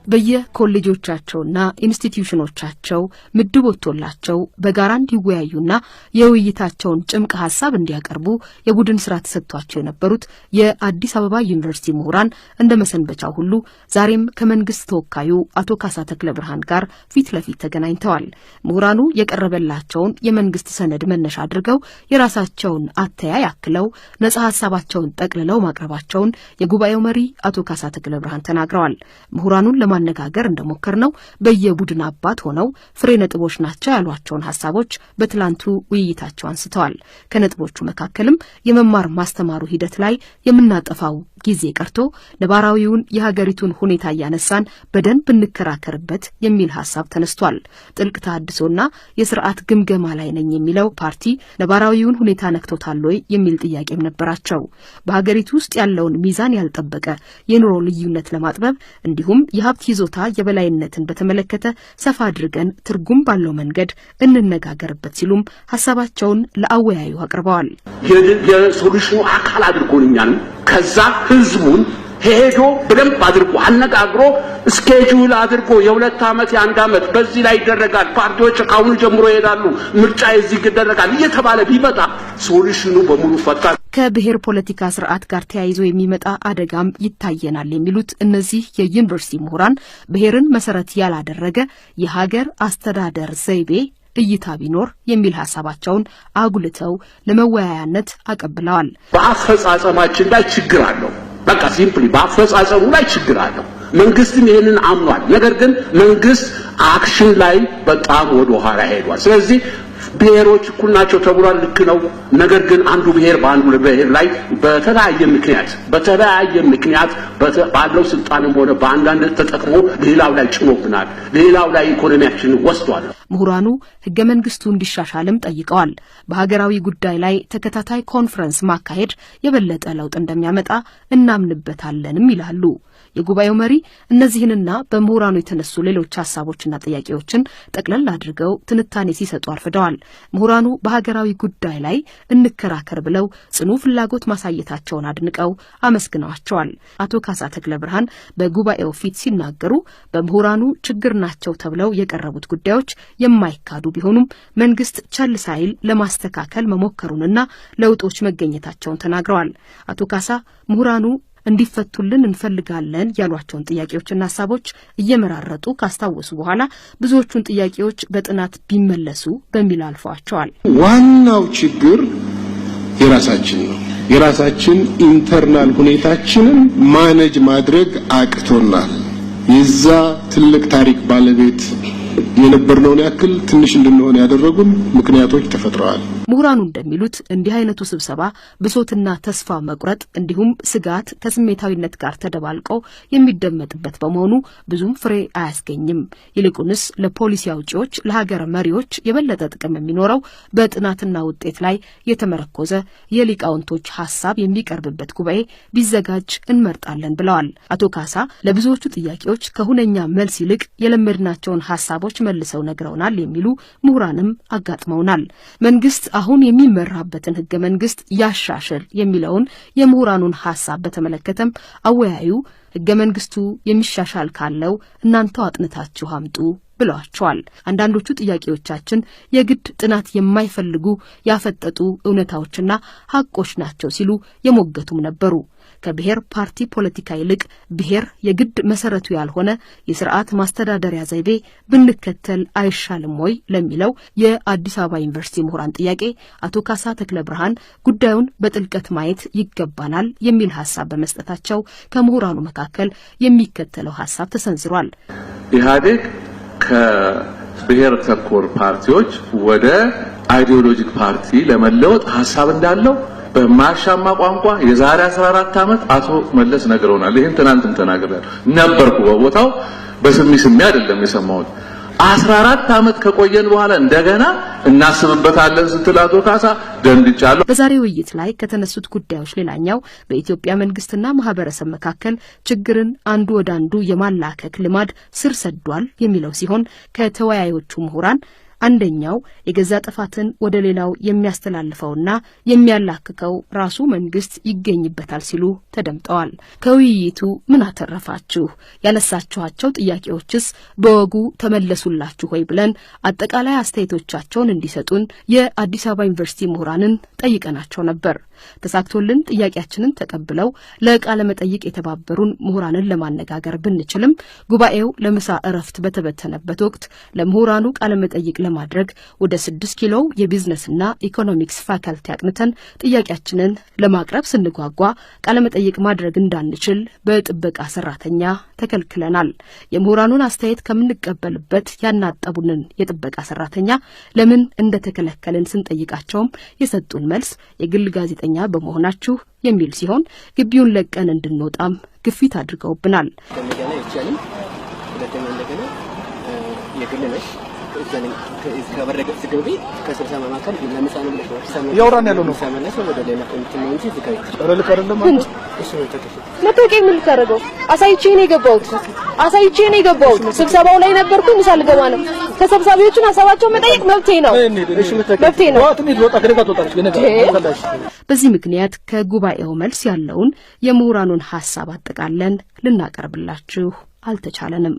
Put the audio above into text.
በየኮሌጆቻቸውና ኢንስቲትዩሽኖቻቸው ምድብ ወጥቶላቸው በጋራ እንዲወያዩና የውይይታቸውን ጭምቅ ሐሳብ እንዲያቀርቡ የቡድን ስራ ተሰጥቷቸው የነበሩት የአዲስ አበባ ዩኒቨርሲቲ ምሁራን እንደመሰንበቻው ሁሉ ዛሬም ከመንግስት ተወካዩ አቶ ካሳ ተክለ ብርሃን ጋር ፊት ለፊት ተገናኝተዋል። ምሁራኑ የቀረበላቸውን የመንግስት ሰነድ መነሻ አድርገው የራሳቸውን አተያይ አክለው ነጻ ሐሳባቸውን ጠቅልለው ማቅረባቸውን የጉባኤው መሪ አቶ ካሳ ተክለ ብርሃን ተናግረዋል። ምሁራኑን ለማነጋገር እንደሞከርነው በየቡድን አባት ሆነው ፍሬ ነጥቦች ናቸው ያሏቸውን ሐሳቦች በትላንቱ ውይይታቸው አንስተዋል። ከነጥቦቹ መካከልም የመማር ማስተማሩ ሂደት ላይ የምናጠፋው ጊዜ ቀርቶ ነባራዊውን የሀገሪቱን ሁኔታ ያነሳን በደንብ እንከራከርበት የሚል ሐሳብ ተነስቷል። ጥልቅ ተሐድሶና የሥርዓት ግምገማ ላይ ነኝ የሚለው ፓርቲ ነባራዊውን ሁኔታ ነክቶታል ወይ የሚል ጥያቄም ነበራቸው። በሀገሪቱ ውስጥ ያለውን ሚዛን ያልጠበቀ የኑሮ ልዩነት ለማጥበብ እንዲሁም የሀብት ይዞታ የበላይነትን በተመለከተ ሰፋ አድርገን ትርጉም ባለው መንገድ እንነጋገርበት ሲሉም ሐሳባቸውን ለአወያዩ አቅርበዋል። የሶሉሽኑ አካል አድርጎኛል ከዛ ህዝቡን ሄዶ በደንብ አድርጎ አነጋግሮ ስኬጁል አድርጎ የ2 ዓመት የ1 ዓመት በዚህ ላይ ይደረጋል፣ ፓርቲዎች ካሁኑ ጀምሮ ይሄዳሉ፣ ምርጫ እዚህ ይደረጋል እየተባለ ቢመጣ ሶሉሽኑ በሙሉ ፈታ ከብሔር ፖለቲካ ስርዓት ጋር ተያይዞ የሚመጣ አደጋም ይታየናል የሚሉት እነዚህ የዩኒቨርሲቲ ምሁራን ብሔርን መሰረት ያላደረገ የሀገር አስተዳደር ዘይቤ እይታ ቢኖር የሚል ሐሳባቸውን አጉልተው ለመወያያነት አቀብለዋል። በአፈጻጸማችን ላይ ችግር አለው። በቃ ሲምፕሊ በአፈጻጸሙ ላይ ችግር አለው። መንግስትም ይሄንን አምኗል። ነገር ግን መንግስት አክሽን ላይ በጣም ወደ ኋላ ሄዷል። ስለዚህ ብሔሮች እኩል ናቸው ተብሏል፣ ልክ ነው። ነገር ግን አንዱ ብሔር በአንዱ ብሔር ላይ በተለያየ ምክንያት ባለው ስልጣንም ሆነ በአንዳንድ ተጠቅሞ ሌላው ላይ ጭኖብናል፣ ሌላው ላይ ኢኮኖሚያችንን ወስዷል። ምሁራኑ ህገ መንግስቱ እንዲሻሻልም ጠይቀዋል። በሀገራዊ ጉዳይ ላይ ተከታታይ ኮንፈረንስ ማካሄድ የበለጠ ለውጥ እንደሚያመጣ እናምንበታለንም ይላሉ። የጉባኤው መሪ እነዚህንና በምሁራኑ የተነሱ ሌሎች ሐሳቦችና ጥያቄዎችን ጠቅለል አድርገው ትንታኔ ሲሰጡ አርፍደዋል። ምሁራኑ በሀገራዊ ጉዳይ ላይ እንከራከር ብለው ጽኑ ፍላጎት ማሳየታቸውን አድንቀው አመስግነዋቸዋል። አቶ ካሳ ተክለ ብርሃን በጉባኤው ፊት ሲናገሩ በምሁራኑ ችግር ናቸው ተብለው የቀረቡት ጉዳዮች የማይካዱ ቢሆኑም መንግስት ቸል ሳይል ለማስተካከል መሞከሩንና ለውጦች መገኘታቸውን ተናግረዋል። አቶ ካሳ ምሁራኑ እንዲፈቱልን እንፈልጋለን ያሏቸውን ጥያቄዎችና ሐሳቦች እየመራረጡ ካስታወሱ በኋላ ብዙዎቹን ጥያቄዎች በጥናት ቢመለሱ በሚል አልፈዋቸዋል። ዋናው ችግር የራሳችን ነው። የራሳችን ኢንተርናል ሁኔታችንን ማኔጅ ማድረግ አቅቶናል። የዛ ትልቅ ታሪክ ባለቤት የነበርነውን ያክል ትንሽ እንድንሆን ያደረጉን ምክንያቶች ተፈጥረዋል። ምሁራኑ እንደሚሉት እንዲህ አይነቱ ስብሰባ ብሶትና ተስፋ መቁረጥ እንዲሁም ስጋት ከስሜታዊነት ጋር ተደባልቆ የሚደመጥበት በመሆኑ ብዙም ፍሬ አያስገኝም። ይልቁንስ ለፖሊሲ አውጪዎች፣ ለሀገር መሪዎች የበለጠ ጥቅም የሚኖረው በጥናትና ውጤት ላይ የተመረኮዘ የሊቃውንቶች ሐሳብ የሚቀርብበት ጉባኤ ቢዘጋጅ እንመርጣለን ብለዋል። አቶ ካሳ ለብዙዎቹ ጥያቄዎች ከሁነኛ መልስ ይልቅ የለመድናቸውን ሐሳቦች መልሰው ነግረውናል የሚሉ ምሁራንም አጋጥመውናል። መንግስት አሁን የሚመራበትን ህገ መንግስት ያሻሽል የሚለውን የምሁራኑን ሐሳብ በተመለከተም አወያዩ ህገ መንግስቱ የሚሻሻል ካለው እናንተው አጥንታችሁ አምጡ ብለዋቸዋል። አንዳንዶቹ ጥያቄዎቻችን የግድ ጥናት የማይፈልጉ ያፈጠጡ እውነታዎችና ሐቆች ናቸው ሲሉ የሞገቱም ነበሩ። ከብሔር ፓርቲ ፖለቲካ ይልቅ ብሔር የግድ መሰረቱ ያልሆነ የሥርዓት ማስተዳደሪያ ዘይቤ ብንከተል አይሻልም ወይ ለሚለው የአዲስ አበባ ዩኒቨርሲቲ ምሁራን ጥያቄ አቶ ካሳ ተክለ ብርሃን ጉዳዩን በጥልቀት ማየት ይገባናል የሚል ሐሳብ በመስጠታቸው ከምሁራኑ መካከል የሚከተለው ሐሳብ ተሰንዝሯል። ኢህአዴግ ከብሔር ተኮር ፓርቲዎች ወደ አይዲዮሎጂክ ፓርቲ ለመለወጥ ሐሳብ እንዳለው በማሻማ ቋንቋ የዛሬ 14 ዓመት አቶ መለስ ነግረውናል። ይሄን ትናንትም ተናግረናል። ነበርኩ በቦታው በስሚ አይደለም የሰማሁት። 14 ዓመት ከቆየን በኋላ እንደገና እናስብበታለን ስትል አቶ ካሳ ደንግጫለሁ። በዛሬው ውይይት ላይ ከተነሱት ጉዳዮች ሌላኛው በኢትዮጵያ መንግስትና ማህበረሰብ መካከል ችግርን አንዱ ወደ አንዱ የማላከክ ልማድ ስር ሰዷል የሚለው ሲሆን ከተወያዮቹ ምሁራን አንደኛው የገዛ ጥፋትን ወደ ሌላው የሚያስተላልፈውና የሚያላክከው ራሱ መንግስት ይገኝበታል ሲሉ ተደምጠዋል። ከውይይቱ ምን አተረፋችሁ? ያነሳችኋቸው ጥያቄዎችስ በወጉ ተመለሱላችሁ ወይ ብለን አጠቃላይ አስተያየቶቻቸውን እንዲሰጡን የአዲስ አበባ ዩኒቨርሲቲ ምሁራንን ጠይቀናቸው ነበር። ተሳክቶልን ጥያቄያችንን ተቀብለው ለቃለ መጠይቅ የተባበሩን ምሁራንን ለማነጋገር ብንችልም ጉባኤው ለምሳ እረፍት በተበተነበት ወቅት ለምሁራኑ ቃለ መጠይቅ ለማድረግ ወደ 6 ኪሎ የቢዝነስና ኢኮኖሚክስ ፋካልቲ አቅንተን ጥያቄያችንን ለማቅረብ ስንጓጓ ቃለ መጠይቅ ማድረግ እንዳንችል በጥበቃ ሰራተኛ ተከልክለናል። የምሁራኑን አስተያየት ከምንቀበልበት ያናጠቡንን የጥበቃ ሰራተኛ ለምን እንደተከለከልን ስንጠይቃቸውም የሰጡን መልስ የግል ጋዜጠኛ በመሆናችሁ የሚል ሲሆን ግቢውን ለቀን እንድንወጣም ግፊት አድርገውብናል። መጠቀም ምን ልታረገው? አሳይቼ ነው የገባሁት። ስብሰባው ላይ ነበርኩ። ምሳ ልገባ ነው። ተሰብሳቢዎቹን ሐሳባቸው መጠየቅ መብቴ ነው። በዚህ ምክንያት ከጉባኤው መልስ ያለውን የምሁራኑን ሐሳብ አጠቃለን ልናቀርብላችሁ አልተቻለንም።